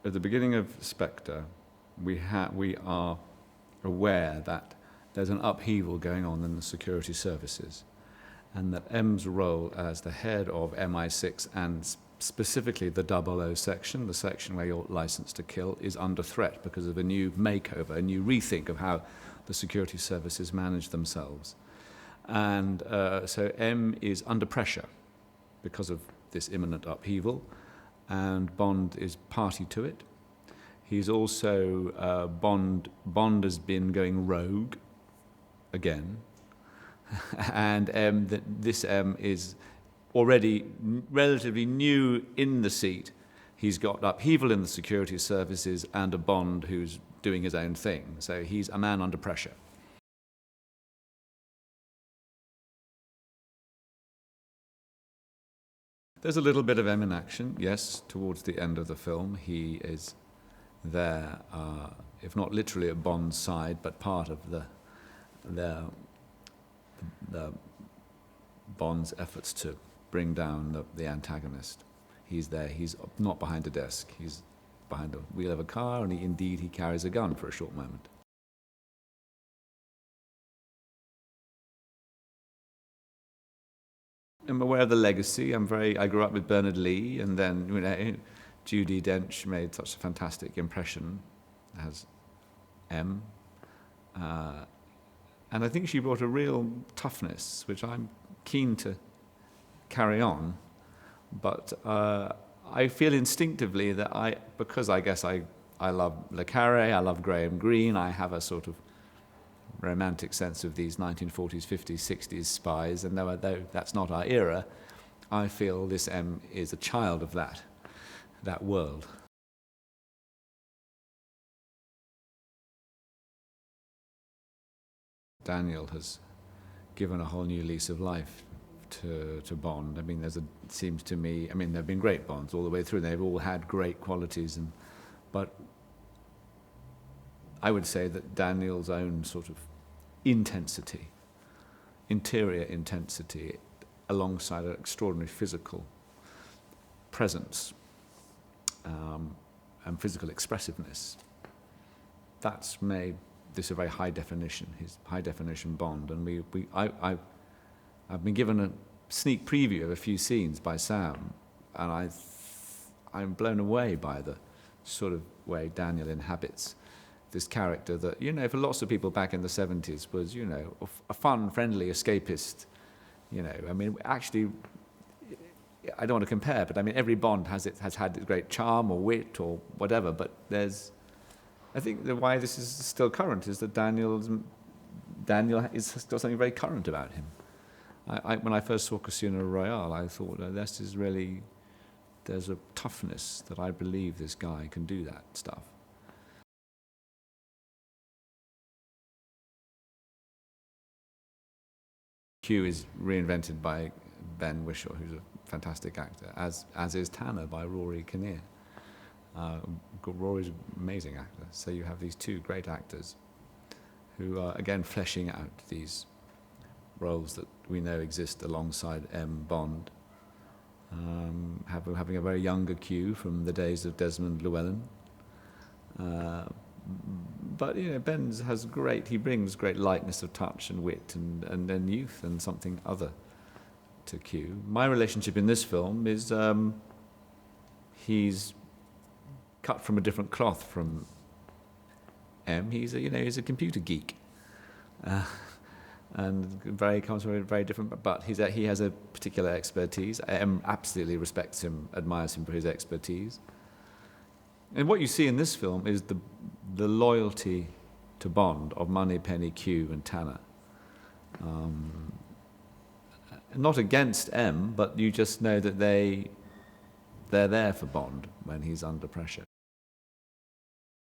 at the beginning of Spectre, we are aware that there's an upheaval going on in the security services, and that M's role as the head of MI6 and specifically the 00 section, the section where you're licensed to kill, is under threat because of a new makeover, a new rethink of how the security services manage themselves. And so M is under pressure because of this imminent upheaval, and Bond is party to it. He's also, Bond has been going rogue again, and this M is already relatively new in the seat. He's got upheaval in the security services and a Bond who's doing his own thing. So he's a man under pressure. There's a little bit of M in action, yes, towards the end of the film. He is there, if not literally at Bond's side, but part of the Bond's efforts to bring down the antagonist. He's there. He's not behind a desk. He's behind the wheel of a car, and he carries a gun for a short moment. I'm aware of the legacy. I grew up with Bernard Lee, and then Judi Dench made such a fantastic impression as M. And I think she brought a real toughness, which I'm keen to carry on. But I feel instinctively that because I guess I love Le Carré, I love Graham Greene, I have a sort of romantic sense of these 1940s, 50s, 60s spies, and though that's not our era, I feel this M is a child of that world. Daniel has given a whole new lease of life to Bond. I mean, there have been great Bonds all the way through. They've all had great qualities, but I would say that Daniel's own sort of intensity, interior intensity, alongside an extraordinary physical presence and physical expressiveness, that's made this a very high definition Bond. And I've been given a sneak preview of a few scenes by Sam, and I'm blown away by the sort of way Daniel inhabits this character that, for lots of people back in the 70s was, a fun, friendly, escapist, I mean, actually, I don't want to compare, but I mean, every Bond has had its great charm or wit or whatever, but I think why this is still current is that Daniel has got something very current about him. When I first saw Casino Royale, I thought, there's a toughness that I believe this guy can do that stuff. Q is reinvented by Ben Whishaw, who's a fantastic actor, as is Tanner by Rory Kinnear. Rory's an amazing actor. So you have these two great actors who are, again, fleshing out these roles that we know exist alongside M. Bond. Having a very younger Q from the days of Desmond Llewellyn. But Ben he brings great lightness of touch and wit and then youth and something other to Q. My relationship in this film is he's cut from a different cloth from M. He's a computer geek, and comes from a very different. But he has a particular expertise. M absolutely respects him, admires him for his expertise. And what you see in this film is the loyalty to Bond of Moneypenny, Q, and Tanner. Not against M, but you just know that they're there for Bond when he's under pressure.